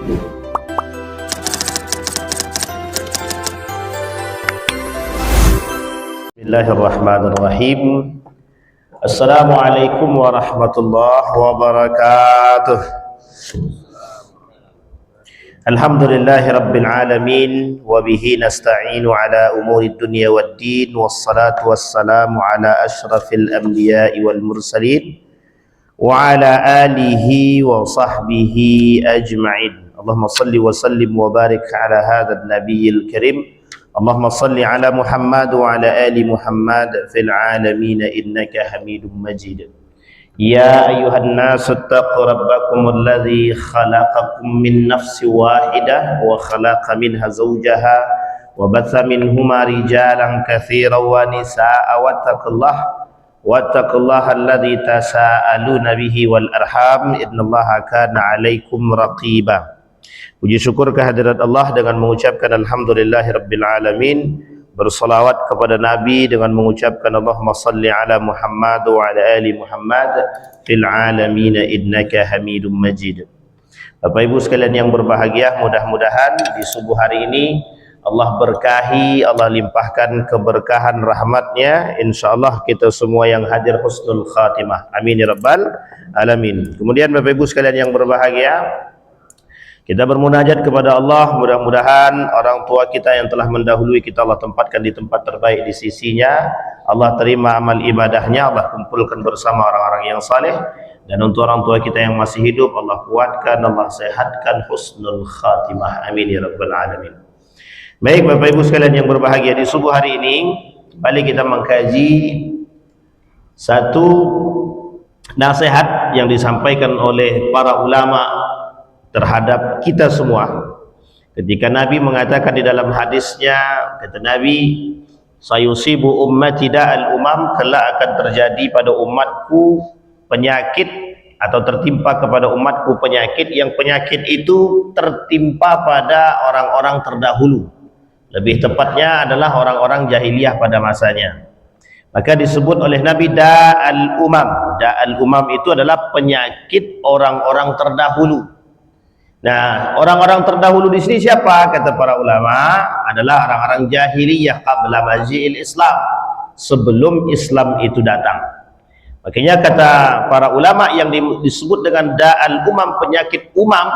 Bismillahirrahmanirrahim. Assalamualaikum warahmatullahi wabarakatuh. Alhamdulillahi rabbil alamin, wa bihi nasta'inu ala umuri dunya waddin, wassalatu wassalamu ala ashrafil anbiya'i wal mursalin wa ala alihi wa sahbihi ajma'in. Allahumma salli wa sallim wa barik ala hadha an-nabiyil karim. Allahumma salli ala Muhammad wa ala ali Muhammad fil alamin innaka Hamidum Majid. Ya ayyuhan nasu taqu rabbakum alladhi khalaqakum min nafsin wahidah wa khalaqa minha zawjaha wa batha minhuma rijalan katsiran wa nisaa'a wattaqullaha alladhi tasaaluna bihi wal arham innallaha kana 'alaikum raqiba. Puji syukur kehadirat Allah dengan mengucapkan alhamdulillahirabbil alamin, bersalawat kepada Nabi dengan mengucapkan Allahumma salli ala Muhammad wa ala ali Muhammad fil alamin innaka Hamidum Majid. Bapak Ibu sekalian yang berbahagia, mudah-mudahan di subuh hari ini Allah berkahi, Allah limpahkan keberkahan rahmatnya. InsyaAllah kita semua yang hadir husnul khatimah, amin ya rabbal alamin. Kemudian Bapak Ibu sekalian yang berbahagia, kita bermunajat kepada Allah, mudah-mudahan orang tua kita yang telah mendahului kita Allah tempatkan di tempat terbaik di sisinya. Allah terima amal ibadahnya, Allah kumpulkan bersama orang-orang yang saleh. Dan untuk orang tua kita yang masih hidup, Allah kuatkan, Allah sehatkan husnul khatimah, amin ya rabbal alamin. Baik Bapak Ibu sekalian yang berbahagia, di subuh hari ini kembali kita mengkaji satu nasihat yang disampaikan oleh para ulama terhadap kita semua. Ketika Nabi mengatakan di dalam hadisnya, kata Nabi, sayusibu ummati da'al umam, kelak akan terjadi pada umatku penyakit atau tertimpa kepada umatku penyakit, yang penyakit itu tertimpa pada orang-orang terdahulu, lebih tepatnya adalah orang-orang jahiliyah pada masanya. Maka disebut oleh Nabi da'al umam. Da'al umam itu adalah penyakit orang-orang terdahulu. Nah, orang-orang terdahulu di sini siapa? Kata para ulama, adalah orang-orang jahiliyah qabla maji'il Islam, sebelum Islam itu datang. Makanya kata para ulama yang disebut dengan da'al umam, penyakit umam.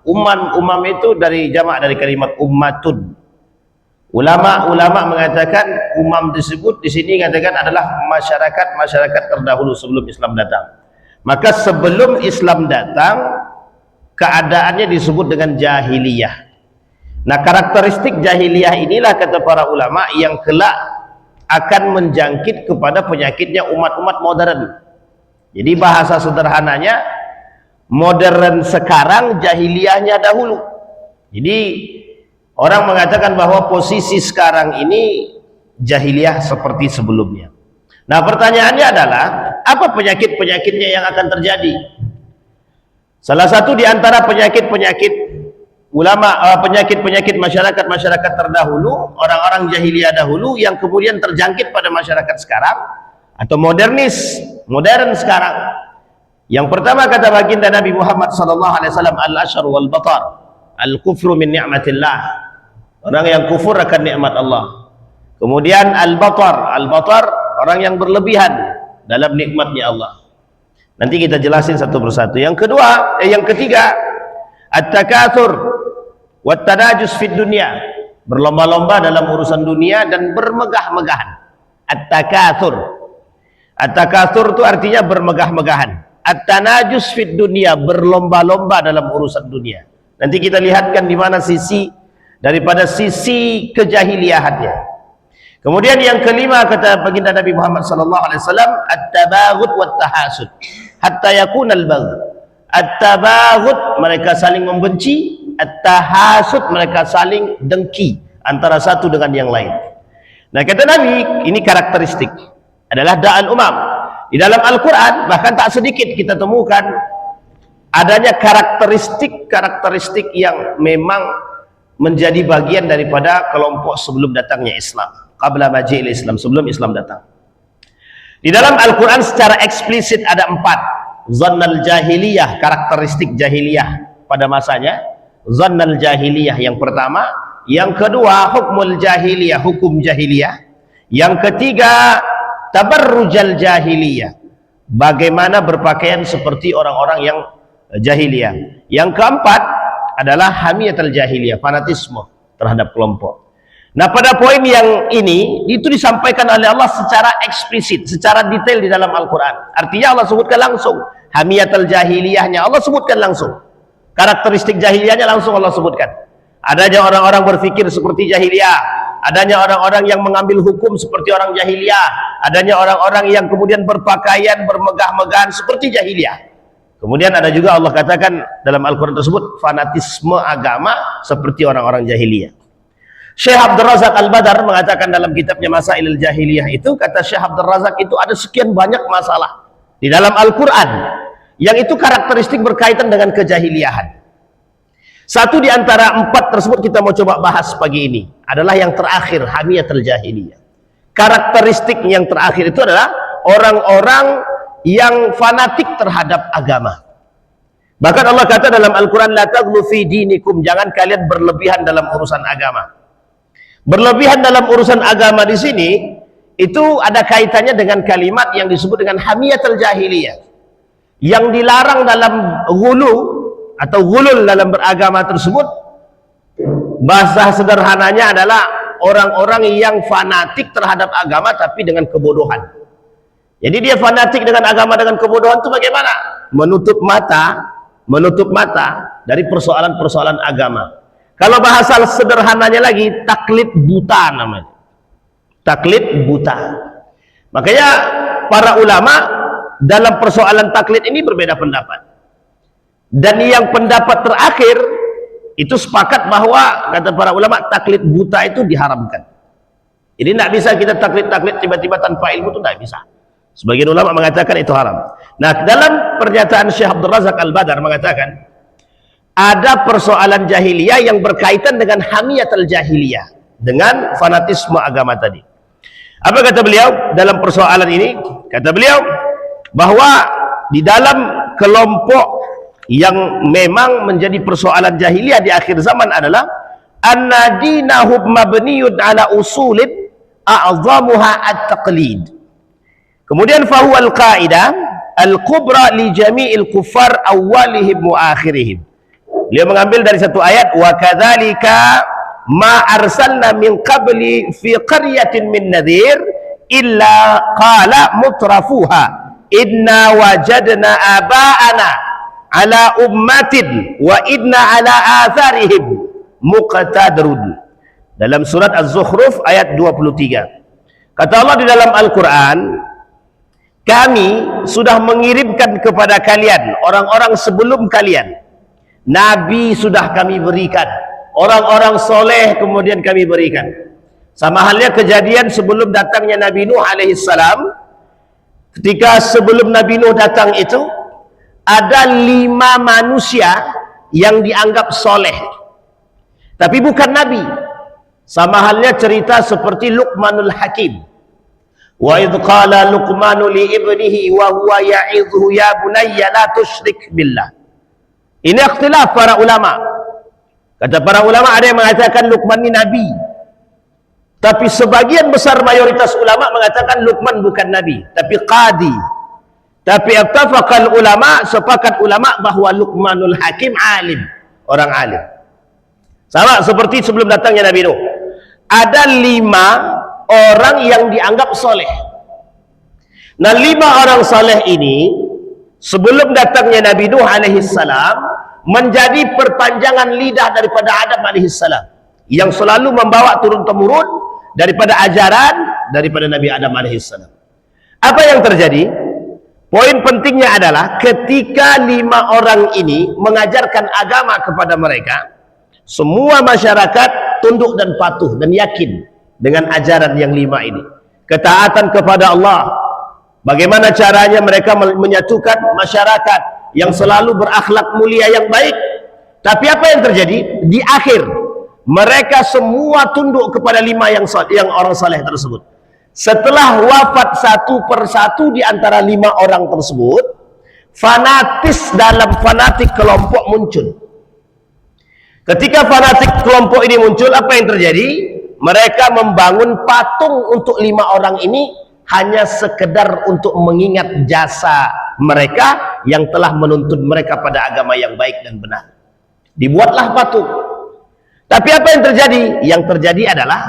Umam itu dari jamak dari kalimat ummatun. Ulama mengatakan umam disebut di sini katakan adalah masyarakat terdahulu sebelum Islam datang. Maka sebelum Islam datang, keadaannya disebut dengan jahiliyah. Nah, karakteristik jahiliyah inilah kata para ulama yang kelak akan menjangkit kepada penyakitnya umat-umat modern. Jadi bahasa sederhananya, modern sekarang, jahiliyahnya dahulu. Jadi orang mengatakan bahwa posisi sekarang ini jahiliyah seperti sebelumnya. Nah, pertanyaannya adalah apa penyakit-penyakitnya yang akan terjadi? Salah satu di antara penyakit-penyakit ulama, penyakit-penyakit masyarakat terdahulu, orang-orang jahiliyah dahulu yang kemudian terjangkit pada masyarakat sekarang atau modern sekarang. Yang pertama kata baginda Nabi Muhammad sallallahu alaihi wasallam, al-asyar wal batar, al-kufru min ni'matillah. Orang yang kufur akan nikmat Allah. Kemudian al-batar, orang yang berlebihan dalam nikmatnya Allah. Nanti kita jelasin satu persatu. Yang ketiga, at-takatsur wat tanajus fid dunya, berlomba-lomba dalam urusan dunia dan bermegah-megahan. At-takatsur itu artinya bermegah-megahan. At-tanajus fid dunya, berlomba-lomba dalam urusan dunia. Nanti kita lihatkan di mana sisi daripada sisi kejahiliyahannya. Kemudian yang kelima kata baginda Nabi Muhammad sallallahu alaihi wasallam, at-tabaghut wat tahasud hatta yakunal bagh. At-tabaghut, mereka saling membenci, at-tahasud, mereka saling dengki antara satu dengan yang lain. Nah, kata Nabi, ini karakteristik adalah da'al umam. Di dalam Al-Qur'an bahkan tak sedikit kita temukan adanya karakteristik yang memang menjadi bagian daripada kelompok sebelum datangnya Islam. Qabla maji'il Islam, sebelum Islam datang. Di dalam Al-Quran secara eksplisit ada 4. Zannal jahiliyah, karakteristik jahiliyah pada masanya. zannal jahiliyah yang pertama, yang kedua hukmul jahiliyah, hukum jahiliyah, yang ketiga tabarrujal jahiliyah, bagaimana berpakaian seperti orang-orang yang jahiliyah, yang keempat adalah hamiyatul jahiliyah, fanatisme terhadap kelompok. Nah, pada poin yang ini itu disampaikan oleh Allah secara eksplisit, secara detail di dalam Al-Quran. Artinya Allah sebutkan langsung hamiyatul jahiliyahnya, Allah sebutkan langsung karakteristik jahiliyahnya, langsung Allah sebutkan. Adanya orang-orang berfikir seperti jahiliyah, adanya orang-orang yang mengambil hukum seperti orang jahiliyah, adanya orang-orang yang kemudian berpakaian bermegah-megahan seperti jahiliyah. Kemudian ada juga Allah katakan dalam Al-Quran tersebut fanatisme agama seperti orang-orang jahiliyah. Syekh Abdul Razak Al-Badar mengatakan dalam kitabnya Masailul Jahiliyah itu, kata Syekh Abdul Razak, itu ada sekian banyak masalah di dalam Al-Quran yang itu karakteristik berkaitan dengan kejahiliyahan. Satu di antara 4 tersebut kita mau coba bahas pagi ini adalah yang terakhir, hamiyatul jahiliyah. Karakteristik yang terakhir itu adalah orang-orang yang fanatik terhadap agama. Bahkan Allah kata dalam Al-Quran, la taghlu fi dinikum, jangan kalian berlebihan dalam urusan agama. Berlebihan dalam urusan agama di sini itu ada kaitannya dengan kalimat yang disebut dengan hamiyatul jahiliyah, yang dilarang dalam ghulu atau ghulul dalam beragama tersebut. Bahasa sederhananya adalah orang-orang yang fanatik terhadap agama tapi dengan kebodohan. Jadi dia fanatik dengan agama dengan kebodohan itu bagaimana? Menutup mata dari persoalan-persoalan agama. Kalau bahasa sederhananya lagi, taklid buta namanya. Taklid buta. Makanya para ulama dalam persoalan taklid ini berbeda pendapat. Dan yang pendapat terakhir itu sepakat bahwa, kata para ulama, taklid buta itu diharamkan. Jadi tidak bisa kita taklid-taklid tiba-tiba tanpa ilmu, itu tidak bisa. Sebagian ulama mengatakan itu haram. Nah, dalam pernyataan Syekh Abdul Razak Al-Badar mengatakan ada persoalan jahiliyah yang berkaitan dengan hamiyatul jahiliyah, dengan fanatisme agama tadi. Apa kata beliau dalam persoalan ini? Kata beliau bahwa di dalam kelompok yang memang menjadi persoalan jahiliyah di akhir zaman adalah anna dinahum mabniyun ala usulin a'zamuha at-taqlid. Kemudian fahuwal qaidah al-kubra li jami'il kuffar awwalihim wa akhirihim. Dia mengambil dari satu ayat, wa kadzalika ma arsalna min qabli fi qaryatin min nadhir illa qala mutrafuha inna wajadna aba'ana ala ummatin wa inna ala atharihim muqtadrun. Dalam surat Az-Zukhruf ayat 23. Kata Allah di dalam Al-Quran, kami sudah mengirimkan kepada kalian orang-orang sebelum kalian, nabi sudah kami berikan, orang-orang soleh kemudian kami berikan. Sama halnya kejadian sebelum datangnya Nabi Nuh alaihissalam. Ketika sebelum Nabi Nuh datang itu ada 5 manusia yang dianggap soleh tapi bukan nabi. Sama halnya cerita seperti Luqmanul Hakim. Wa idh qala Luqmanu li ibnihi wa huwa ya'idhu ya bunayya la tusyrik billah. Ini ikhtilaf para ulama. Kata para ulama, ada yang mengatakan Luqman ini nabi, tapi sebagian besar mayoritas ulama mengatakan Luqman bukan nabi tapi qadi. Tapi ittafaqal ulama, sepakat ulama bahwa Luqmanul Hakim alim, orang alim. Sama seperti sebelum datangnya Nabi Nuh, ada 5 orang yang dianggap soleh. Nah, 5 orang soleh ini sebelum datangnya Nabi Nuh alaihissalam menjadi perpanjangan lidah daripada Adam alaihissalam, yang selalu membawa turun-temurun daripada ajaran daripada Nabi Adam alaihissalam. Apa yang terjadi? Poin pentingnya adalah ketika 5 orang ini mengajarkan agama kepada mereka, semua masyarakat tunduk dan patuh dan yakin dengan ajaran yang 5 ini. Ketaatan kepada Allah. Bagaimana caranya mereka menyatukan masyarakat yang selalu berakhlak mulia yang baik. Tapi apa yang terjadi? Di akhir mereka semua tunduk kepada 5 yang orang saleh tersebut. Setelah wafat satu persatu di antara 5 orang tersebut, fanatis dalam fanatik kelompok muncul. Ketika fanatik kelompok ini muncul, apa yang terjadi? Mereka membangun patung untuk 5 orang ini hanya sekedar untuk mengingat jasa mereka yang telah menuntun mereka pada agama yang baik dan benar. Dibuatlah patung. Tapi apa yang terjadi? Yang terjadi adalah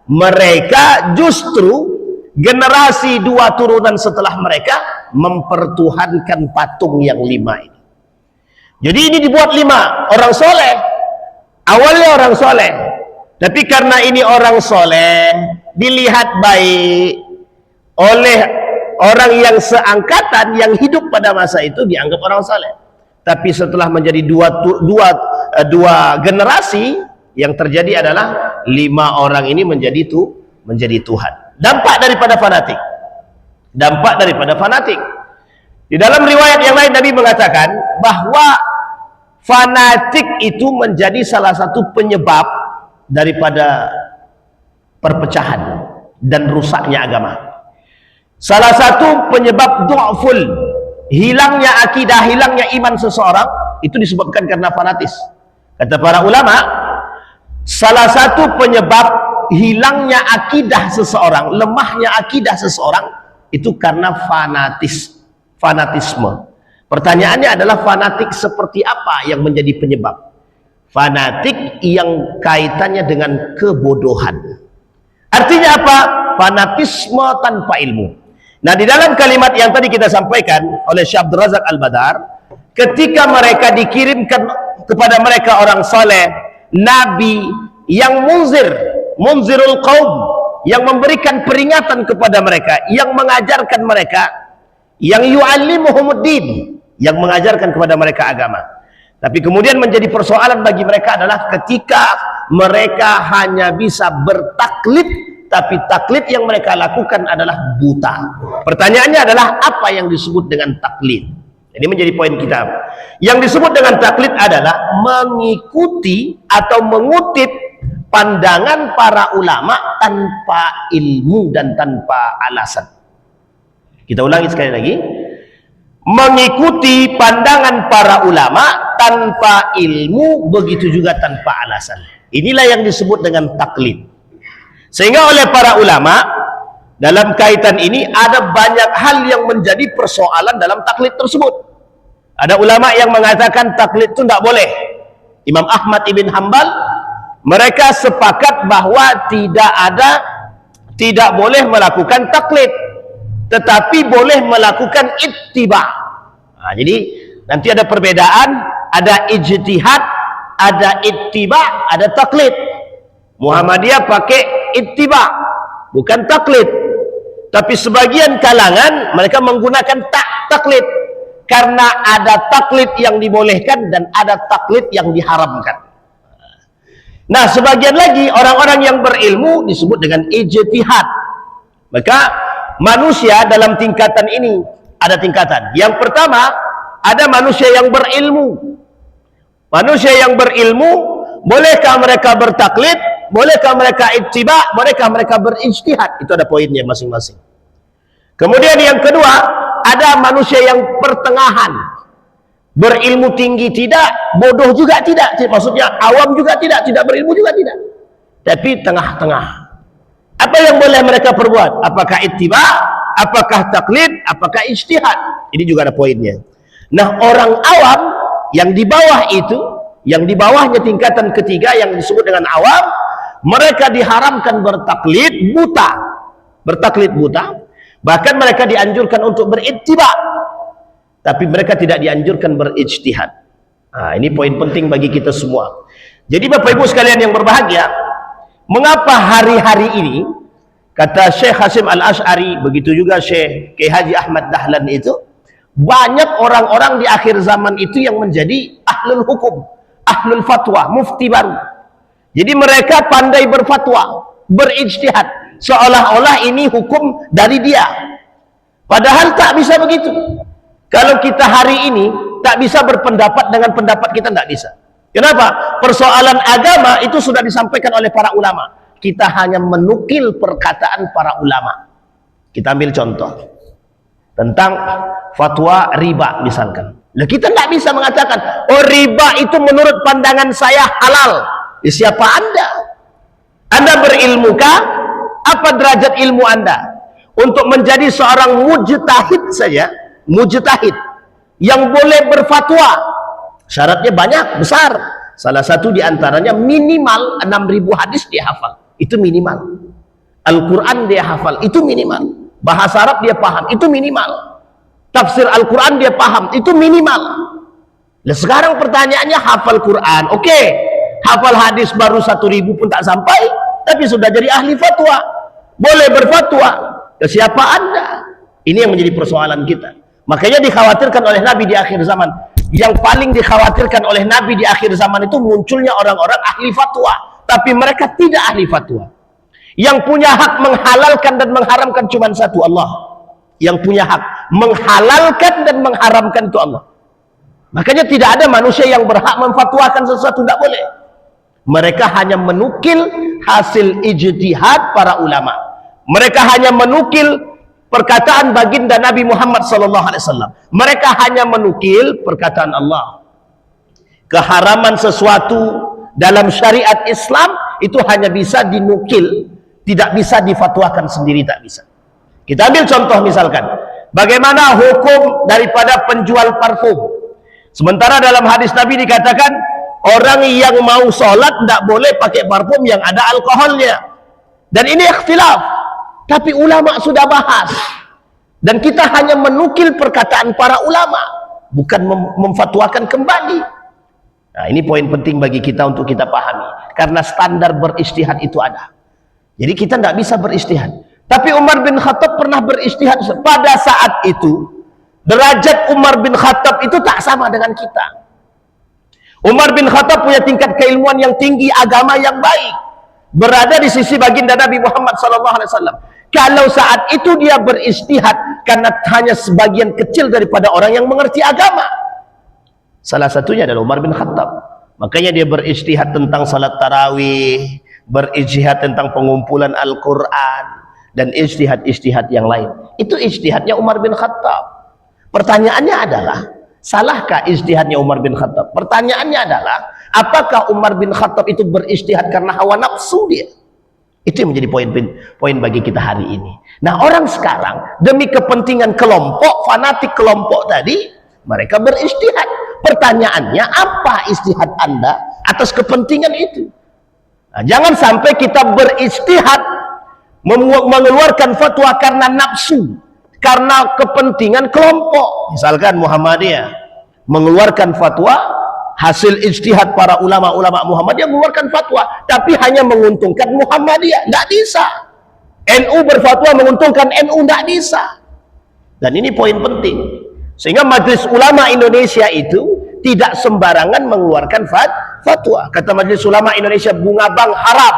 mereka justru generasi 2 turunan setelah mereka mempertuhankan patung yang 5 ini. Jadi ini dibuat 5 orang soleh. Awalnya orang soleh, tapi karena ini orang soleh dilihat baik oleh orang yang seangkatan yang hidup pada masa itu, dianggap orang soleh. Tapi setelah menjadi dua generasi, yang terjadi adalah 5 orang ini menjadi Tuhan. Dampak daripada fanatik. Dampak daripada fanatik. Di dalam riwayat yang lain Nabi mengatakan bahwa fanatik itu menjadi salah satu penyebab daripada perpecahan dan rusaknya agama. Salah satu penyebab du'ful, hilangnya akidah, hilangnya iman seseorang, itu disebabkan karena fanatis. Kata para ulama, salah satu penyebab hilangnya akidah seseorang, lemahnya akidah seseorang, itu karena fanatisme. Pertanyaannya adalah fanatik seperti apa yang menjadi penyebab? Fanatik yang kaitannya dengan kebodohan. Artinya apa? Fanatisme tanpa ilmu. Nah, di dalam kalimat yang tadi kita sampaikan oleh Syekh Abdul Razak Al-Badar, ketika mereka dikirimkan kepada mereka orang saleh, nabi yang munzirul qaum, yang memberikan peringatan kepada mereka, yang mengajarkan mereka, yang yu'allimuhumuddin, yang mengajarkan kepada mereka agama. Tapi kemudian menjadi persoalan bagi mereka adalah ketika mereka hanya bisa bertaklid, tapi taklid yang mereka lakukan adalah buta. Pertanyaannya adalah apa yang disebut dengan taklid? Ini menjadi poin kita. Yang disebut dengan taklid adalah mengikuti atau mengutip pandangan para ulama tanpa ilmu dan tanpa alasan. Kita ulangi sekali lagi. Mengikuti pandangan para ulama tanpa ilmu, begitu juga tanpa alasan. Inilah yang disebut dengan taklid. Sehingga oleh para ulama dalam kaitan ini ada banyak hal yang menjadi persoalan dalam taklid tersebut. Ada ulama yang mengatakan taklid itu tidak boleh. Imam Ahmad ibn Hanbal, mereka sepakat bahwa tidak boleh melakukan taklid, tetapi boleh melakukan ittiba. Nah, jadi nanti ada perbedaan, ada ijtihad, ada ittiba, ada taklid. Muhammadiyah pakai ittiba, bukan taklid. Tapi sebagian kalangan mereka menggunakan taklid, karena ada taklid yang dibolehkan dan ada taklid yang diharamkan. Nah, sebagian lagi orang-orang yang berilmu disebut dengan ijtihad. Maka manusia dalam tingkatan ini ada tingkatan. Yang pertama, ada manusia yang berilmu. Manusia yang berilmu, bolehkah mereka bertaklid? Bolehkah mereka ittiba? Bolehkah mereka berijtihad? Itu ada poinnya masing-masing. Kemudian yang kedua, ada manusia yang pertengahan. Berilmu tinggi tidak, bodoh juga tidak. Maksudnya awam juga tidak berilmu juga tidak. Tapi tengah-tengah. Apa yang boleh mereka perbuat? Apakah ittiba? Apakah taklid? Apakah ijtihad? Ini juga ada poinnya. Nah, orang awam yang di bawah itu, yang di bawahnya tingkatan ketiga yang disebut dengan awam, mereka diharamkan bertaklid buta. Bertaklid buta. Bahkan mereka dianjurkan untuk berittiba. Tapi mereka tidak dianjurkan berijtihad. Nah, ini poin penting bagi kita semua. Jadi Bapak Ibu sekalian yang berbahagia, mengapa hari-hari ini, kata Syekh Hasim Al-Ash'ari, begitu juga Syekh Kiai Haji Ahmad Dahlan itu, banyak orang-orang di akhir zaman itu yang menjadi ahlul hukum, ahlul fatwa, mufti baru. Jadi mereka pandai berfatwa, berijtihad, seolah-olah ini hukum dari dia. Padahal tak bisa begitu. Kalau kita hari ini tak bisa berpendapat dengan pendapat kita, tak bisa. Kenapa? Persoalan agama itu sudah disampaikan oleh para ulama. Kita hanya menukil perkataan para ulama. Kita ambil contoh tentang fatwa riba misalkan. Lah kita tidak bisa mengatakan, oh riba itu menurut pandangan saya halal. Ya, siapa Anda? Anda berilmukah? Apa derajat ilmu Anda? Untuk menjadi seorang mujtahid saja, mujtahid yang boleh berfatwa, syaratnya banyak, besar. Salah satu diantaranya minimal 6.000 hadis dia hafal. Itu minimal. Al-Quran dia hafal. Itu minimal. Bahasa Arab dia paham. Itu minimal. Tafsir Al-Quran dia paham. Itu minimal. Nah, sekarang pertanyaannya hafal Quran. Oke. Hafal hadis baru 1.000 pun tak sampai. Tapi sudah jadi ahli fatwa. Boleh berfatwa. Ya, siapa Anda? Ini yang menjadi persoalan kita. Makanya dikhawatirkan oleh Nabi di akhir zaman. Yang paling dikhawatirkan oleh Nabi di akhir zaman itu munculnya orang-orang ahli fatwa, tapi mereka tidak ahli fatwa. Yang punya hak menghalalkan dan mengharamkan cuma satu, Allah. Yang punya hak menghalalkan dan mengharamkan itu Allah. Makanya tidak ada manusia yang berhak memfatwakan sesuatu, tidak boleh. Mereka hanya menukil hasil ijtihad para ulama. Mereka hanya menukil perkataan baginda Nabi Muhammad SAW. Mereka hanya menukil perkataan Allah. Keharaman sesuatu dalam syariat Islam itu hanya bisa dinukil, tidak bisa difatwakan sendiri, tak bisa. Kita ambil contoh misalkan, bagaimana hukum daripada penjual parfum. Sementara dalam hadis Nabi dikatakan, orang yang mau sholat tidak boleh pakai parfum yang ada alkoholnya. Dan ini ikhtilaf. Tapi ulama sudah bahas. Dan kita hanya menukil perkataan para ulama, bukan memfatwakan kembali. Nah, ini poin penting bagi kita untuk kita pahami. Karena standar beristihad itu ada. Jadi kita tidak bisa beristihad. Tapi Umar bin Khattab pernah beristihad. Pada saat itu, derajat Umar bin Khattab itu tak sama dengan kita. Umar bin Khattab punya tingkat keilmuan yang tinggi, agama yang baik. Berada di sisi baginda Nabi Muhammad SAW. Kalau saat itu dia beristihad karena hanya sebagian kecil daripada orang yang mengerti agama. Salah satunya adalah Umar bin Khattab. Makanya dia beristihad tentang salat tarawih, beristihad tentang pengumpulan Al-Quran, dan istihad-istihad yang lain. Itu istihadnya Umar bin Khattab. Pertanyaannya adalah, salahkah istihadnya Umar bin Khattab? Pertanyaannya adalah, apakah Umar bin Khattab itu beristihad karena hawa nafsu dia? Itu yang menjadi poin bagi kita hari ini. Nah, orang sekarang demi kepentingan kelompok, fanatik kelompok tadi, mereka beristihad. Pertanyaannya, apa istihad Anda atas kepentingan itu? Nah, jangan sampai kita beristihad mengeluarkan fatwa karena nafsu, karena kepentingan kelompok. Misalkan Muhammadiyah mengeluarkan fatwa hasil ijtihad para ulama-ulama Muhammadiyah, mengeluarkan fatwa, tapi hanya menguntungkan Muhammadiyah. Tidak bisa. NU berfatwa menguntungkan NU, tidak bisa. Dan ini poin penting. Sehingga Majelis Ulama Indonesia itu tidak sembarangan mengeluarkan fatwa. Kata Majelis Ulama Indonesia, bunga bank haram.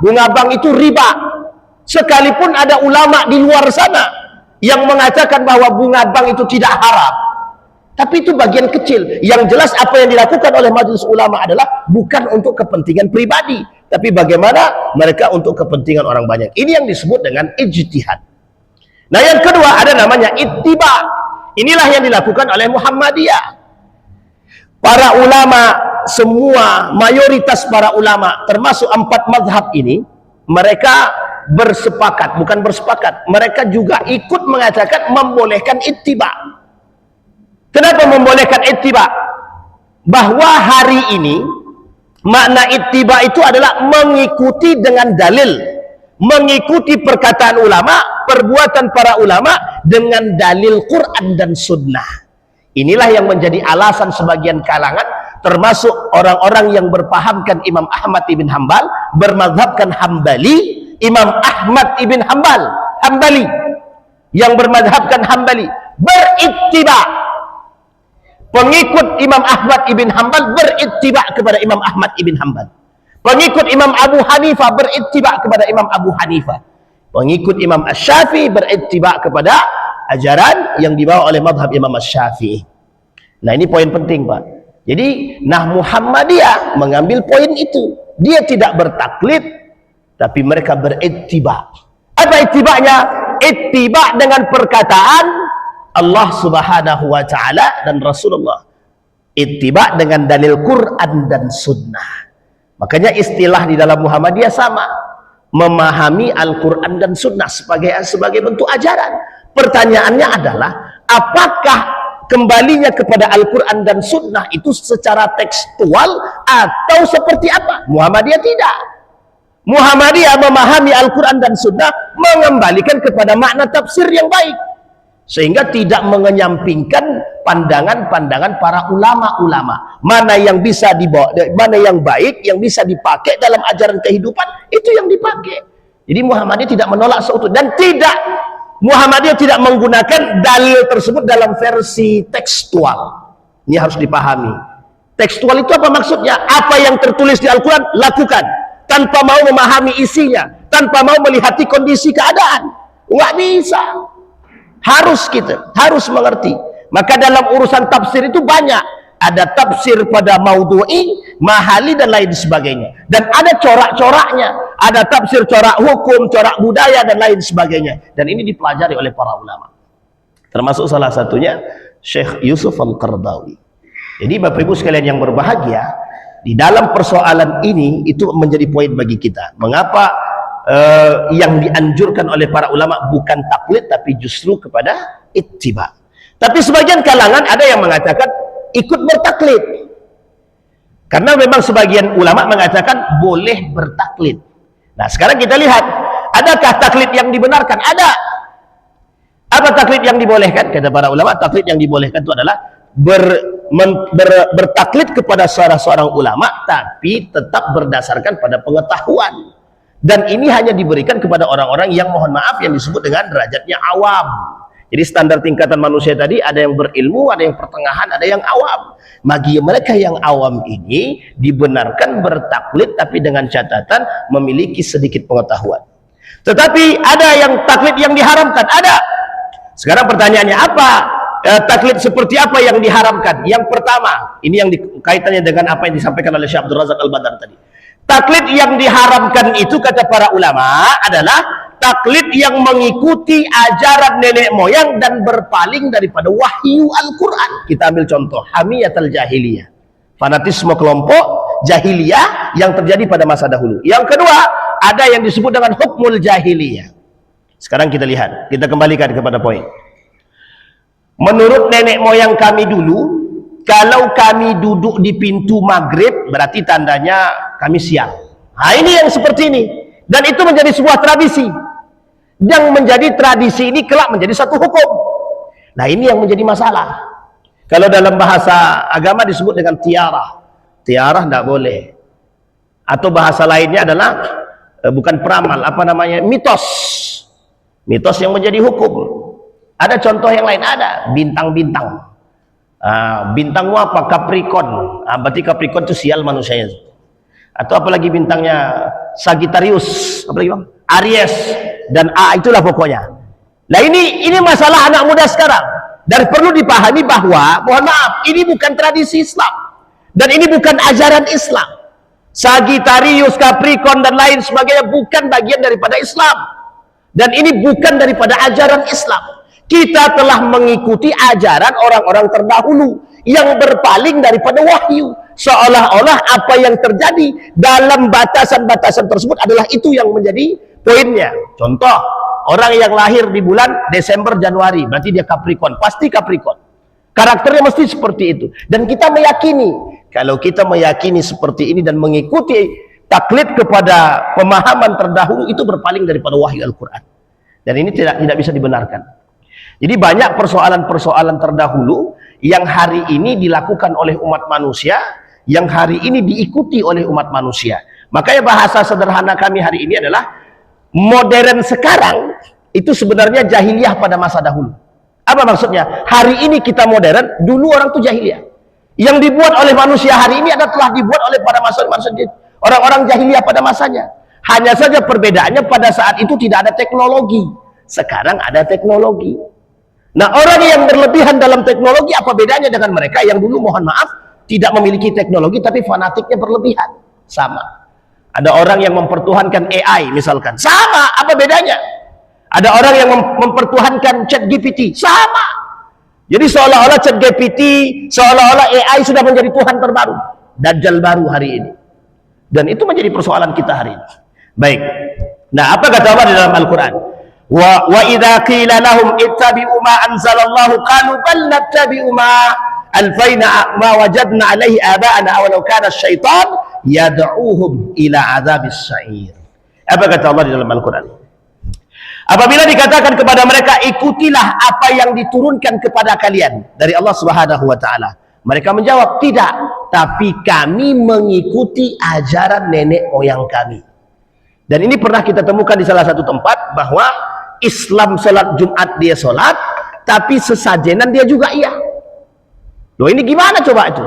Bunga bank itu riba. Sekalipun ada ulama di luar sana yang mengatakan bahwa bunga bank itu tidak haram. Tapi itu bagian kecil. Yang jelas apa yang dilakukan oleh Majelis Ulama adalah bukan untuk kepentingan pribadi, tapi bagaimana mereka untuk kepentingan orang banyak. Ini yang disebut dengan ijtihad. Nah, yang kedua ada namanya ittiba. Inilah yang dilakukan oleh Muhammadiyah. Para ulama, semua mayoritas para ulama termasuk 4 mazhab ini, mereka bersepakat, bukan bersepakat, mereka juga ikut mengatakan membolehkan ittiba. Kenapa membolehkan ittiba? Bahwa hari ini makna ittiba itu adalah mengikuti dengan dalil, mengikuti perkataan ulama, perbuatan para ulama dengan dalil Quran dan Sunnah. Inilah yang menjadi alasan sebagian kalangan, termasuk orang-orang yang berpahamkan Imam Ahmad ibn Hanbal, bermadhabkan Hambali, Imam Ahmad ibn Hambali, yang bermadhabkan Hambali, berittiba. Pengikut Imam Ahmad ibn Hanbal berittiba kepada Imam Ahmad ibn Hanbal. Pengikut Imam Abu Hanifah berittiba kepada Imam Abu Hanifah. Pengikut Imam Asy-Syafi'i berittiba kepada ajaran yang dibawa oleh mazhab Imam Asy-Syafi'i. Nah, ini poin penting, Pak. Jadi, Muhammadiyah mengambil poin itu. Dia tidak bertaklid, tapi mereka berittiba. Apa ittiba'nya? Ittiba dengan perkataan Allah Subhanahu wa taala dan Rasulullah. Ittiba dengan dalil Quran dan sunnah. Makanya istilah di dalam Muhammadiyah sama, memahami Al-Quran dan sunnah sebagai bentuk ajaran. Pertanyaannya adalah, apakah kembalinya kepada Al-Quran dan sunnah itu secara tekstual atau seperti apa? Muhammadiyah tidak. Muhammadiyah memahami Al-Quran dan sunnah mengembalikan kepada makna tafsir yang baik, sehingga tidak mengenyampingkan pandangan-pandangan para ulama-ulama. Mana yang bisa dibawa, mana yang baik, yang bisa dipakai dalam ajaran kehidupan, itu yang dipakai. Jadi Muhammadiyah tidak menolak seutuh, dan Muhammadiyah tidak menggunakan dalil tersebut dalam versi tekstual. Ini harus dipahami. Tekstual itu apa maksudnya? Apa yang tertulis di Al-Quran, lakukan, tanpa mau memahami isinya, tanpa mau melihati kondisi keadaan. Nggak bisa. Kita harus mengerti. Maka dalam urusan tafsir itu banyak. Ada tafsir pada maudhu'i, mahali, dan lain sebagainya. Dan ada corak-coraknya. Ada tafsir corak hukum, corak budaya, dan lain sebagainya. Dan ini dipelajari oleh para ulama. Termasuk salah satunya Syekh Yusuf Al-Qaradawi. Jadi Bapak Ibu sekalian yang berbahagia, di dalam persoalan ini itu menjadi poin bagi kita. Mengapa yang dianjurkan oleh para ulama bukan taklid, tapi justru kepada ittiba. Tapi sebagian kalangan ada yang mengatakan ikut bertaklid, karena memang sebagian ulama mengatakan boleh bertaklid. Nah sekarang kita lihat, adakah taklid yang dibenarkan? Ada. Apa taklid yang dibolehkan? Kata para ulama, taklid yang dibolehkan itu adalah bertaklid kepada seorang ulama, tapi tetap berdasarkan pada pengetahuan. Dan ini hanya diberikan kepada orang-orang yang, mohon maaf, yang disebut dengan derajatnya awam. Jadi standar tingkatan manusia tadi, ada yang berilmu, ada yang pertengahan, ada yang awam. Bagi mereka yang awam ini dibenarkan bertaklid, tapi dengan catatan memiliki sedikit pengetahuan. Tetapi ada yang taklid yang diharamkan, ada. Sekarang pertanyaannya, apa taklid seperti apa yang diharamkan? Yang pertama, ini yang kaitannya dengan apa yang disampaikan oleh Syekh Abdul Razak Al-Badar tadi. Taklid yang diharamkan itu, kata para ulama, adalah taklid yang mengikuti ajaran nenek moyang dan berpaling daripada wahyu Al-Quran. Kita ambil contoh, hamiyatul jahiliyah, fanatisme kelompok jahiliyah yang terjadi pada masa dahulu. Yang kedua, ada yang disebut dengan hukmul jahiliyah. Sekarang kita lihat, kita kembalikan kepada poin. Menurut nenek moyang kami dulu, kalau kami duduk di pintu maghrib, berarti tandanya kami siang. Nah ini yang seperti ini. Dan itu menjadi sebuah tradisi. Yang menjadi tradisi ini kelak menjadi satu hukum. Nah ini yang menjadi masalah. Kalau dalam bahasa agama disebut dengan tiarah. Tiarah tidak boleh. Atau bahasa lainnya adalah, bukan peramal, apa namanya, mitos. Mitos yang menjadi hukum. Ada contoh yang lain, ada bintang-bintang. Bintangmu apa? Capricorn. Berarti Capricorn itu sial manusianya. Atau apalagi bintangnya Sagittarius, apalagi bang? Aries dan itulah pokoknya. Nah ini masalah anak muda sekarang, dan perlu dipahami bahwa, mohon maaf, ini bukan tradisi Islam dan ini bukan ajaran Islam. Sagittarius, Capricorn dan lain sebagainya bukan bagian daripada Islam, dan ini bukan daripada ajaran Islam. Kita telah mengikuti ajaran orang-orang terdahulu yang berpaling daripada wahyu, seolah-olah apa yang terjadi dalam batasan-batasan tersebut adalah itu yang menjadi poinnya. Contoh, orang yang lahir di bulan Desember, Januari, berarti dia Capricorn, pasti Capricorn. Karakternya mesti seperti itu. Dan kita meyakini, kalau kita meyakini seperti ini dan mengikuti taklid kepada pemahaman terdahulu, itu berpaling daripada wahyu Al-Quran. Dan ini tidak bisa dibenarkan. Jadi banyak persoalan-persoalan terdahulu yang hari ini dilakukan oleh umat manusia, yang hari ini diikuti oleh umat manusia. Makanya bahasa sederhana kami hari ini adalah, modern sekarang itu sebenarnya jahiliyah pada masa dahulu. Apa maksudnya? Hari ini kita modern, dulu orang itu jahiliyah. Yang dibuat oleh manusia hari ini adalah telah dibuat oleh pada orang-orang jahiliyah pada masanya. Hanya saja perbedaannya pada saat itu tidak ada teknologi. Sekarang ada teknologi. Nah, orang yang berlebihan dalam teknologi, apa bedanya dengan mereka yang dulu, mohon maaf, tidak memiliki teknologi tapi fanatiknya berlebihan? Sama. Ada orang yang mempertuhankan AI misalkan, sama. Apa bedanya? Ada orang yang mempertuhankan ChatGPT, sama. Jadi seolah-olah ChatGPT, seolah-olah AI sudah menjadi Tuhan terbaru, Dajjal baru hari ini. Dan itu menjadi persoalan kita hari ini. Baik. Nah, apa kata Allah di dalam Al-Quran? Wa idza qila lahum ittabi'u ma anzalallahu qalu bal nattabi'u ma alfayna ma wajadna alaihi aba'ana aw law kana asy-syaitan yad'uhum ila adzabis sa'ir. Apa kata Allah di dalam Al-Quran? Apabila dikatakan kepada mereka, ikutilah apa yang diturunkan kepada kalian dari Allah Subhanahu wa taala. Mereka menjawab, tidak, tapi kami mengikuti ajaran nenek moyang kami. Dan ini pernah kita temukan di salah satu tempat, bahwa Islam sholat Jumat dia sholat, tapi sesajenan dia juga iya. Loh, ini gimana coba itu?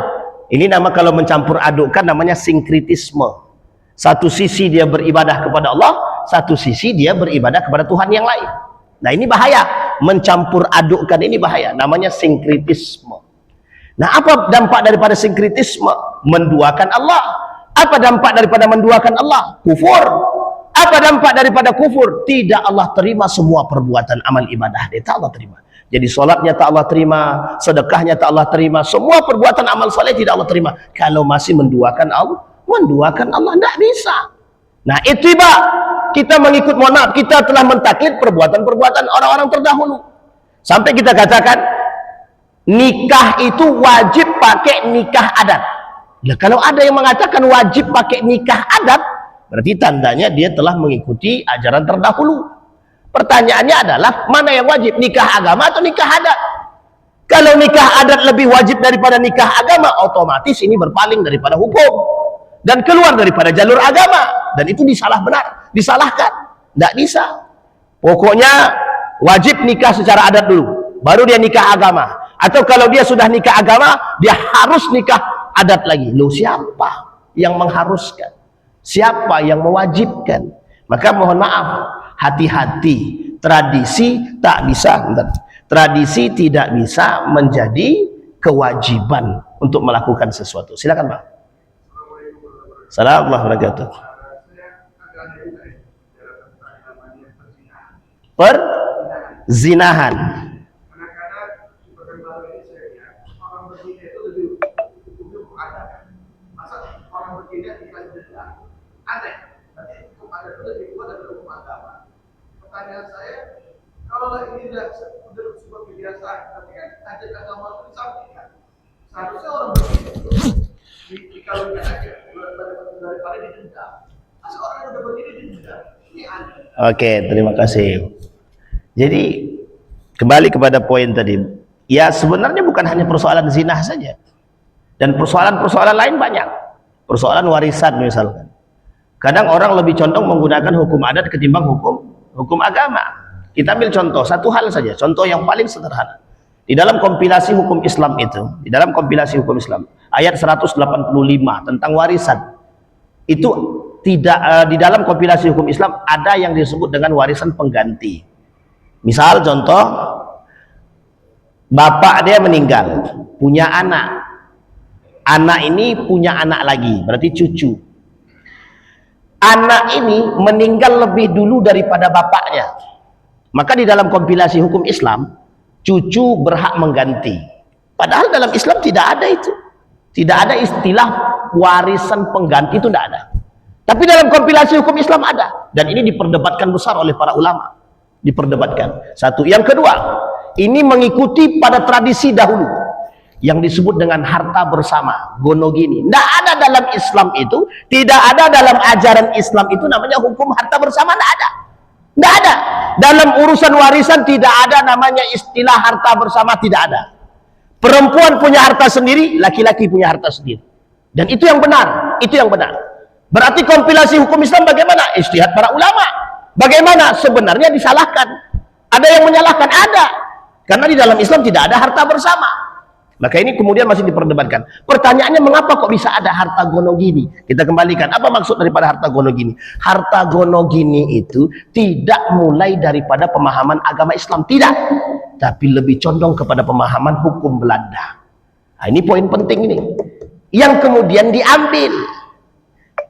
Ini nama kalau mencampur adukkan namanya sinkritisme. Satu sisi dia beribadah kepada Allah, satu sisi dia beribadah kepada Tuhan yang lain. Nah, ini bahaya, mencampur adukkan ini bahaya, namanya sinkritisme. Nah, apa dampak daripada sinkritisme? Menduakan Allah. Apa dampak daripada menduakan Allah? Kufur. Apa dampak daripada kufur? Tidak Allah terima semua perbuatan amal ibadah dia, tak Allah terima. Jadi solatnya tak Allah terima, sedekahnya tak Allah terima, semua perbuatan amal soleh tidak Allah terima kalau masih menduakan Allah. Menduakan Allah tidak bisa. Nah, ittiba, kita mengikut, mohon maaf, kita telah mentaklid perbuatan-perbuatan orang-orang terdahulu. Sampai kita katakan nikah itu wajib pakai nikah adat. Nah, kalau ada yang mengatakan wajib pakai nikah adat, berarti tandanya dia telah mengikuti ajaran terdahulu. Pertanyaannya adalah, mana yang wajib, nikah agama atau nikah adat? Kalau nikah adat lebih wajib daripada nikah agama, otomatis ini berpaling daripada hukum dan keluar daripada jalur agama, dan itu disalahkan, tidak bisa. Pokoknya wajib nikah secara adat dulu, baru dia nikah agama. Atau kalau dia sudah nikah agama, dia harus nikah adat lagi. Loh, siapa yang mengharuskan? Siapa yang mewajibkan? Maka mohon maaf, hati-hati, tradisi tak bisa, tradisi tidak bisa menjadi kewajiban untuk melakukan sesuatu. Silakan, Bang. Assalamualaikum warahmatullahi wabarakatuh. Perzinahan. Pertanyaan saya, kalau ini sudah sebuah kebiasaan, tapi kan ada agama itu disampaikan. Seharusnya orang dikawinkan aja daripada didenda. Masa orang yang udah begini didenda? Ini aneh. Oke, terima kasih. Jadi kembali kepada poin tadi. Ya, sebenarnya bukan hanya persoalan zina saja, dan persoalan-persoalan lain banyak. Persoalan warisan misalkan. Kadang orang lebih condong menggunakan hukum adat ketimbang hukum agama. Kita ambil contoh satu hal saja, contoh yang paling sederhana. Di dalam kompilasi hukum Islam itu, di dalam kompilasi hukum Islam, ayat 185 tentang warisan, itu tidak di dalam kompilasi hukum Islam ada yang disebut dengan warisan pengganti. Misal contoh, bapak dia meninggal, punya anak, anak ini punya anak lagi, berarti cucu. Anak ini meninggal lebih dulu daripada bapaknya, maka di dalam kompilasi hukum Islam, cucu berhak mengganti. Padahal dalam Islam tidak ada itu, tidak ada istilah warisan pengganti, itu tidak ada. Tapi dalam kompilasi hukum Islam ada, dan ini diperdebatkan besar oleh para ulama, diperdebatkan. Satu, yang kedua, ini mengikuti pada tradisi dahulu yang disebut dengan harta bersama, gonogini. Tidak ada dalam Islam itu, tidak ada dalam ajaran Islam itu namanya hukum harta bersama, tidak ada. Tidak ada. Dalam urusan warisan tidak ada namanya istilah harta bersama, tidak ada. Perempuan punya harta sendiri, laki-laki punya harta sendiri. Dan itu yang benar, itu yang benar. Berarti kompilasi hukum Islam bagaimana? Ijtihad para ulama. Bagaimana? Sebenarnya disalahkan. Ada yang menyalahkan? Ada. Karena di dalam Islam tidak ada harta bersama. Maka ini kemudian masih diperdebatkan. Pertanyaannya, mengapa kok bisa ada harta gonogini? Kita kembalikan, apa maksud daripada harta gonogini? Harta gonogini itu tidak mulai daripada pemahaman agama Islam, tidak, tapi lebih condong kepada pemahaman hukum Belanda. Nah, ini poin penting ini yang kemudian diambil.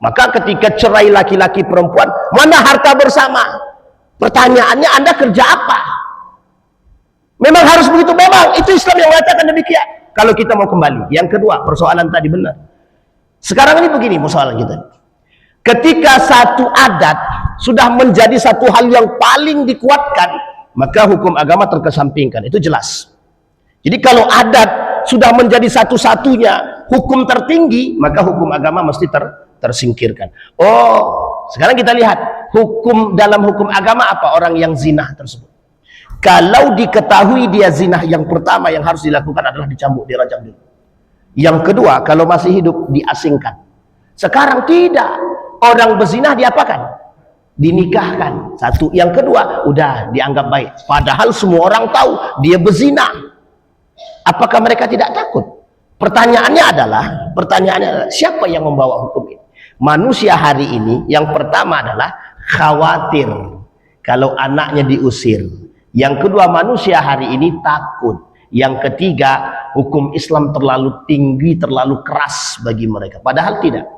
Maka ketika cerai laki-laki perempuan, mana harta bersama? Pertanyaannya, Anda kerja apa? Memang harus begitu, memang itu Islam yang mengatakan demikian. Kalau kita mau kembali, yang kedua, persoalan tadi benar. Sekarang ini begini persoalan kita. Ketika satu adat sudah menjadi satu hal yang paling dikuatkan, maka hukum agama terkesampingkan, itu jelas. Jadi kalau adat sudah menjadi satu-satunya hukum tertinggi, maka hukum agama mesti tersingkirkan. Oh, sekarang kita lihat hukum dalam hukum agama apa orang yang zina tersebut. Kalau diketahui dia zina, yang pertama yang harus dilakukan adalah dicambuk, dirajam dulu. Yang kedua, kalau masih hidup diasingkan. Sekarang tidak, orang berzina diapakan? Dinikahkan. Satu. Yang kedua, udah dianggap baik. Padahal semua orang tahu dia berzina. Apakah mereka tidak takut? Pertanyaannya adalah siapa yang membawa hukum ini? Manusia hari ini yang pertama adalah khawatir kalau anaknya diusir. Yang kedua, manusia hari ini takut. Yang ketiga, hukum Islam terlalu tinggi, terlalu keras bagi mereka. Padahal tidak.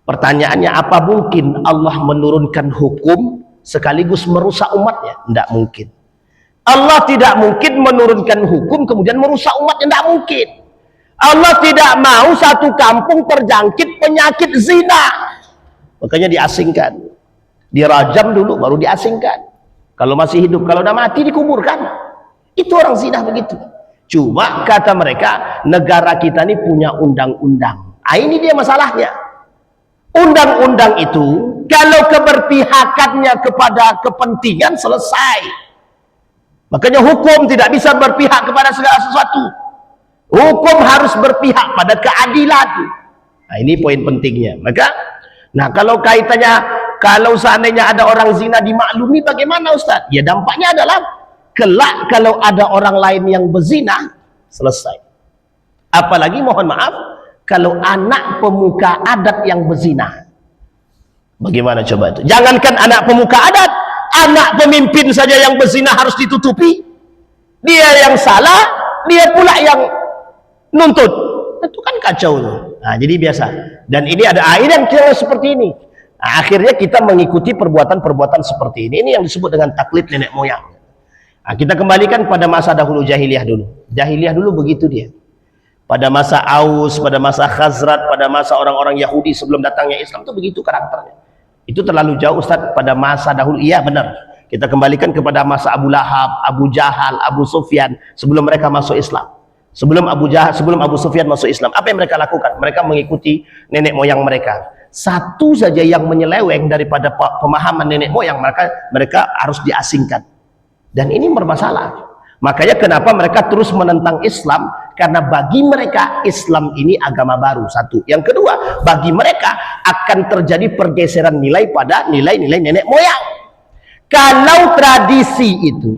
Pertanyaannya, apa mungkin Allah menurunkan hukum sekaligus merusak umatnya? Tidak mungkin. Allah tidak mungkin menurunkan hukum kemudian merusak umatnya. Tidak mungkin. Allah tidak mau satu kampung terjangkit penyakit zina. Makanya diasingkan. Dirajam dulu baru diasingkan. Kalau masih hidup, kalau udah mati dikuburkan. Itu orang zina begitu. Cuma kata mereka, negara kita ini punya undang-undang. Ini dia masalahnya. Undang-undang itu kalau keberpihakannya kepada kepentingan selesai. Makanya hukum tidak bisa berpihak kepada segala sesuatu. Hukum harus berpihak pada keadilan. Nah, ini poin pentingnya. Maka, kalau kaitannya, kalau seandainya ada orang zina dimaklumi, bagaimana Ustaz? Ya dampaknya adalah kelak kalau ada orang lain yang berzina, selesai. Apalagi mohon maaf, kalau anak pemuka adat yang berzina. Bagaimana coba itu? Jangankan anak pemuka adat, anak pemimpin saja yang berzina harus ditutupi. Dia yang salah, dia pula yang nuntut. Itu kan kacau tuh. Nah, jadi biasa. Dan ini ada air yang kira seperti ini. Nah, akhirnya kita mengikuti perbuatan-perbuatan seperti ini. Ini yang disebut dengan taklid nenek moyang. Nah, kita kembalikan pada masa dahulu jahiliyah dulu. Jahiliyah dulu begitu dia. Pada masa Aus, pada masa Khazraj, pada masa orang-orang Yahudi sebelum datangnya Islam, itu begitu karakternya. Itu terlalu jauh Ustaz pada masa dahulu. Iya benar. Kita kembalikan kepada masa Abu Lahab, Abu Jahal, Abu Sufyan sebelum mereka masuk Islam. Sebelum Abu Sufyan masuk Islam, apa yang mereka lakukan? Mereka mengikuti nenek moyang mereka. Satu saja yang menyeleweng daripada pemahaman nenek moyang, mereka harus diasingkan. Dan ini bermasalah. Makanya kenapa mereka terus menentang Islam? Karena bagi mereka Islam ini agama baru, satu. Yang kedua, bagi mereka akan terjadi pergeseran nilai pada nilai-nilai nenek moyang. Kalau tradisi itu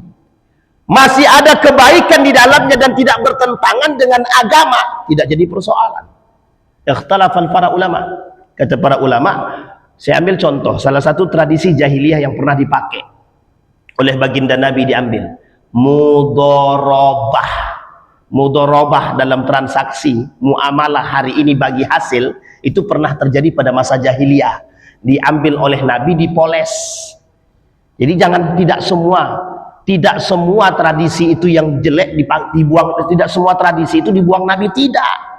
masih ada kebaikan di dalamnya dan tidak bertentangan dengan agama, tidak jadi persoalan. Ikhtalafan para ulama. Kata para ulama, saya ambil contoh salah satu tradisi jahiliyah yang pernah dipakai oleh baginda Nabi, diambil mudharabah dalam transaksi muamalah hari ini bagi hasil, itu pernah terjadi pada masa jahiliyah, diambil oleh Nabi, dipoles. Jadi tidak semua tradisi itu yang jelek dibuang, tidak semua tradisi itu dibuang Nabi, tidak.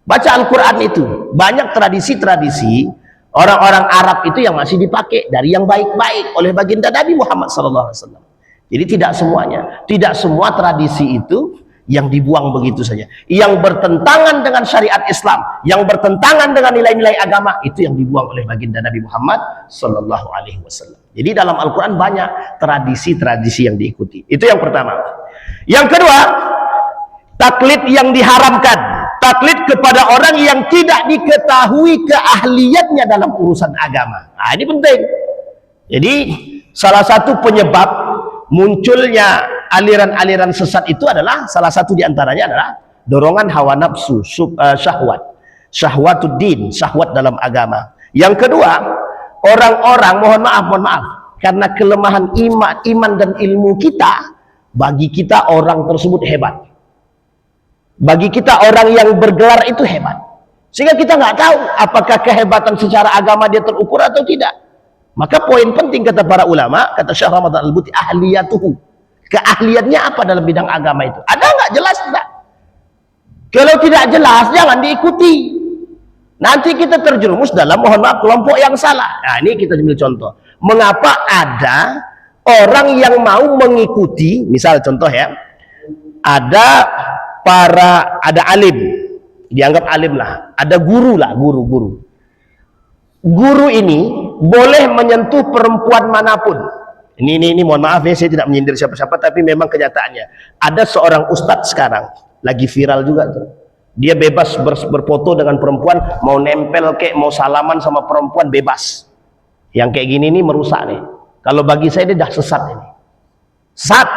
Baca Al-Quran itu, banyak tradisi-tradisi orang-orang Arab itu yang masih dipakai dari yang baik-baik oleh baginda Nabi Muhammad SAW. Jadi tidak semuanya, tidak semua tradisi itu yang dibuang begitu saja. Yang bertentangan dengan syariat Islam, yang bertentangan dengan nilai-nilai agama, itu yang dibuang oleh baginda Nabi Muhammad SAW. Jadi dalam Al-Quran banyak tradisi-tradisi yang diikuti. Itu yang pertama. Yang kedua, taklid yang diharamkan. Taklid kepada orang yang tidak diketahui keahliannya dalam urusan agama. Nah, ini penting. Jadi salah satu penyebab munculnya aliran-aliran sesat itu adalah, salah satu diantaranya adalah dorongan hawa nafsu, syahwat, syahwatuddin, syahwat dalam agama. Yang kedua, orang-orang, mohon maaf, karena kelemahan iman dan ilmu kita, bagi kita orang tersebut hebat. Bagi kita orang yang bergelar itu hebat, sehingga kita nggak tahu apakah kehebatan secara agama dia terukur atau tidak. Maka poin penting kata para ulama, kata Syekh Ramadan Al-Buti, ahliyatuhu, Keahliannya apa dalam bidang agama itu? Ada nggak? Jelas tidak? Kalau tidak jelas, jangan diikuti. Nanti kita terjerumus dalam, mohon maaf, kelompok yang salah. Nah, ini kita ambil contoh. Mengapa ada orang yang mau mengikuti, misal contoh ya, ada alim, dianggap alim lah, ada guru lah, guru. Guru ini boleh menyentuh perempuan manapun. Ini mohon maaf ya, saya tidak menyindir siapa-siapa, tapi memang kenyataannya. Ada seorang ustadz sekarang, lagi viral juga tuh. Dia bebas berfoto dengan perempuan, mau nempel kek, mau salaman sama perempuan, bebas. Yang kayak gini nih merusak nih. Kalau bagi saya dia dah sesat ini. Sesat.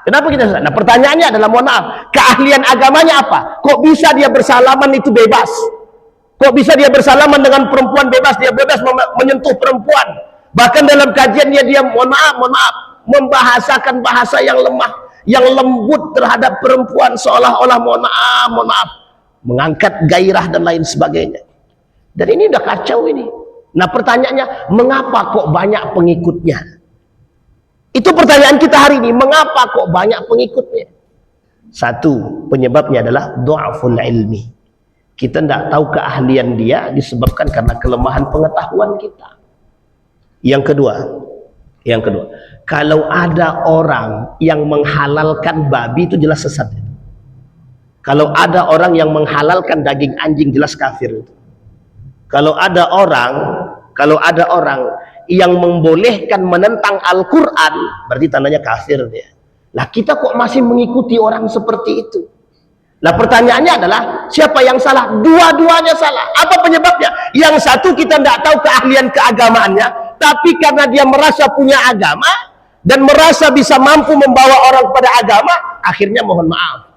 Kenapa kita sesat? Nah, pertanyaannya adalah, mohon maaf, keahlian agamanya apa? Kok bisa dia bersalaman itu bebas? Kok bisa dia bersalaman dengan perempuan bebas? Dia bebas menyentuh perempuan. Bahkan dalam kajiannya dia mohon maaf, membahasakan bahasa yang lemah, yang lembut terhadap perempuan, seolah-olah mohon maaf, mengangkat gairah dan lain sebagainya. Dan ini udah kacau ini. Nah, pertanyaannya, mengapa kok banyak pengikutnya? Itu pertanyaan kita hari ini, mengapa kok banyak pengikutnya? Satu, penyebabnya adalah du'aful ilmi. Kita tidak tahu keahlian dia disebabkan karena kelemahan pengetahuan kita. Yang kedua, kalau ada orang yang menghalalkan babi, itu jelas sesat. Kalau ada orang yang menghalalkan daging anjing, jelas kafir itu. Kalau ada orang yang membolehkan menentang Al-Quran, berarti tandanya kafir dia. Lah, kita kok masih mengikuti orang seperti itu? Nah, pertanyaannya adalah, siapa yang salah? Dua-duanya salah. Apa penyebabnya? Yang satu, kita tidak tahu keahlian keagamaannya, tapi karena dia merasa punya agama dan merasa bisa mampu membawa orang kepada agama, akhirnya mohon maaf,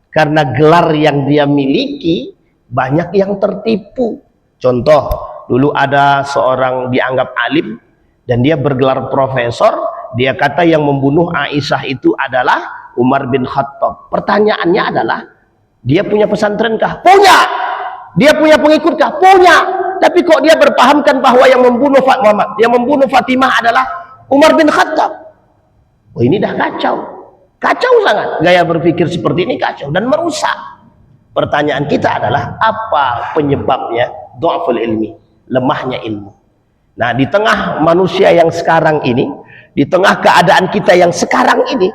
karena gelar yang dia miliki, banyak yang tertipu. Contoh, dulu ada seorang dianggap alim dan dia bergelar profesor, dia kata yang membunuh Aisyah itu adalah Umar bin Khattab. Pertanyaannya adalah, dia punya pesantren kah? Punya. Dia punya pengikut kah? Punya. Tapi kok dia berpahamkan bahwa yang membunuh Fatimah adalah Umar bin Khattab? Oh, ini dah kacau. Kacau sangat. Gaya berpikir seperti ini kacau dan merusak. Pertanyaan kita adalah, apa penyebabnya? Du'aful ilmi, lemahnya ilmu. Nah, di tengah manusia yang sekarang ini, di tengah keadaan kita yang sekarang ini,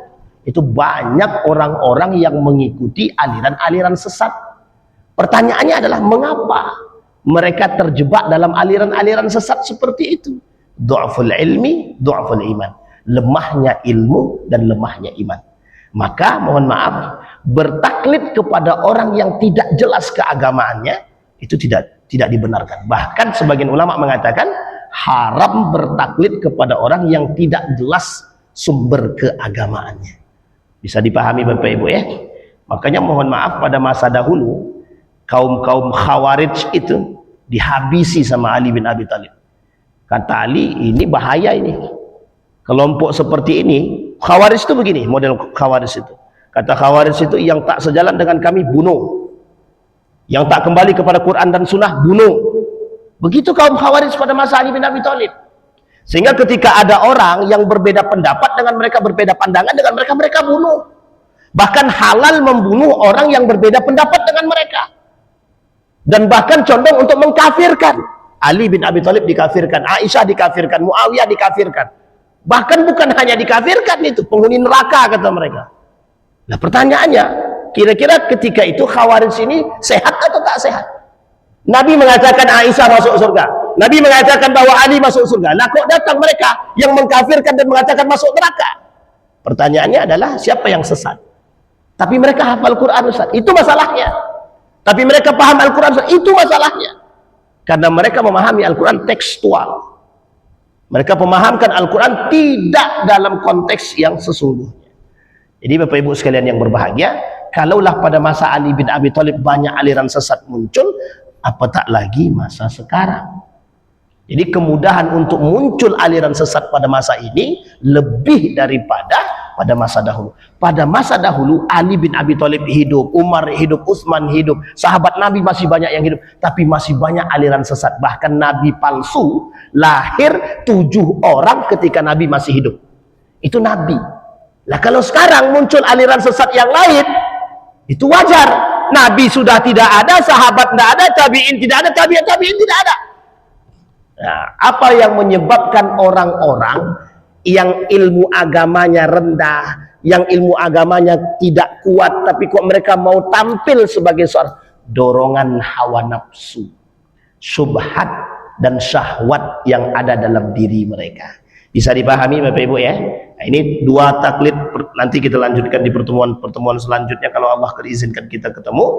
itu banyak orang-orang yang mengikuti aliran-aliran sesat. Pertanyaannya adalah, mengapa mereka terjebak dalam aliran-aliran sesat seperti itu? Du'aful ilmi, du'aful iman. Lemahnya ilmu dan lemahnya iman. Maka mohon maaf, bertaklid kepada orang yang tidak jelas keagamaannya itu tidak dibenarkan. Bahkan sebagian ulama mengatakan haram bertaklid kepada orang yang tidak jelas sumber keagamaannya. Bisa dipahami Bapak Ibu ya? Makanya mohon maaf, pada masa dahulu kaum Khawarij itu dihabisi sama Ali bin Abi Thalib. Kata Ali, ini bahaya ini. Kelompok seperti ini, Khawarij itu begini, model Khawarij itu. Kata Khawarij itu, yang tak sejalan dengan kami bunuh. Yang tak kembali kepada Quran dan Sunnah bunuh. Begitu kaum Khawarij pada masa Ali bin Abi Thalib. Sehingga ketika ada orang yang berbeda pendapat dengan mereka, berbeda pandangan dengan mereka, mereka bunuh. Bahkan halal membunuh orang yang berbeda pendapat dengan mereka. Dan bahkan condong untuk mengkafirkan. Ali bin Abi Thalib dikafirkan, Aisyah dikafirkan, Muawiyah dikafirkan. Bahkan bukan hanya dikafirkan, itu penghuni neraka kata mereka. Nah, pertanyaannya, kira-kira ketika itu Khawarij ini sehat atau tak sehat? Nabi mengatakan Aisyah masuk surga, Nabi mengatakan bahwa Ali masuk surga. Nah, kok datang mereka yang mengkafirkan dan mengatakan masuk neraka? Pertanyaannya adalah, siapa yang sesat? Tapi mereka hafal Quran, Ustaz. Itu masalahnya. Tapi mereka paham Al-Quran, Ustaz. Itu masalahnya. Karena mereka memahami Al-Quran tekstual. Mereka memahamkan Al-Quran tidak dalam konteks yang sesungguhnya. Jadi Bapak Ibu sekalian yang berbahagia, kalaulah pada masa Ali bin Abi Thalib banyak aliran sesat muncul, apa tak lagi masa sekarang? Jadi kemudahan untuk muncul aliran sesat pada masa ini lebih daripada pada masa dahulu. Pada masa dahulu Ali bin Abi Thalib hidup, Umar hidup, Utsman hidup, sahabat Nabi masih banyak yang hidup, tapi masih banyak aliran sesat. Bahkan Nabi palsu lahir 7 orang ketika Nabi masih hidup. Itu Nabi. Lah kalau sekarang muncul aliran sesat yang lain, itu wajar. Nabi sudah tidak ada, sahabat tidak ada, tabi'in tidak ada, tabi'in tidak ada. Nah, apa yang menyebabkan orang-orang yang ilmu agamanya rendah, yang ilmu agamanya tidak kuat, tapi kok mereka mau tampil sebagai seorang, dorongan hawa nafsu, syubhat dan syahwat yang ada dalam diri mereka. Bisa dipahami Bapak Ibu ya? Nah, ini dua taklid, nanti kita lanjutkan di pertemuan selanjutnya kalau Allah izinkan kita ketemu.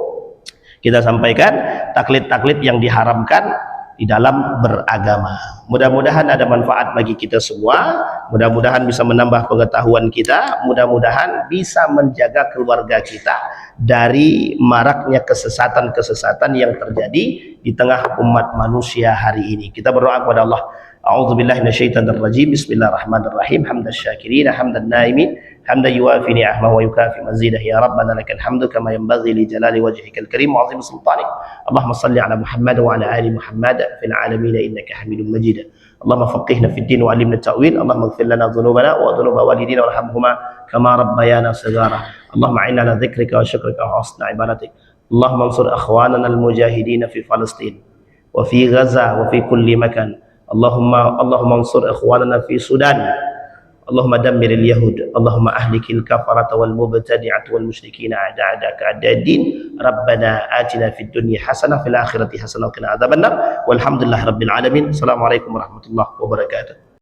Kita sampaikan taklid-taklid yang diharamkan di dalam beragama. Mudah-mudahan ada manfaat bagi kita semua, mudah-mudahan bisa menambah pengetahuan kita, mudah-mudahan bisa menjaga keluarga kita dari maraknya kesesatan-kesesatan yang terjadi di tengah umat manusia hari ini. Kita berdoa kepada Allah. A'udzubillahi minasyaitonir rajim. Bismillahirrahmanirrahim. Hamdan syakirin, hamdan naimin, hamdan yuwafi ni'amahu wa yukafi mazidah. Ya Rabbana lakal hamdu kama yanbaghi li jalali wajhikal karim wa 'azimi sultanik. Allahumma shalli ala Muhammad wa ala ali Muhammad fil alamin innaka Hamidum Majid. Allahumma faqihna fid din wa 'allimna at-ta'wil. Allahumma ighfir lana dhunubana wa dhunuba walidina warhamhuma kama rabbayana shighara. Allahumma a'inna ala dzikrika wa syukrika wa husni ibadatik. Allahumma ansur akhwanana al-mujahidin fi Palestin wa fi Gaza wa fi kulli makan. Allahumma ansur ikhwanana fi Sudan. Allahumma dammiril yahud. Allahumma ahlikil kafarata wal mubtadi'at wal musyrikin a'da'aka a'da'ad-din. Rabbana atina fid dunya hasanah fil akhirati hasanah wa qina adzabannar. Walhamdulillahirabbil alamin. Assalamualaikum warahmatullahi wabarakatuh.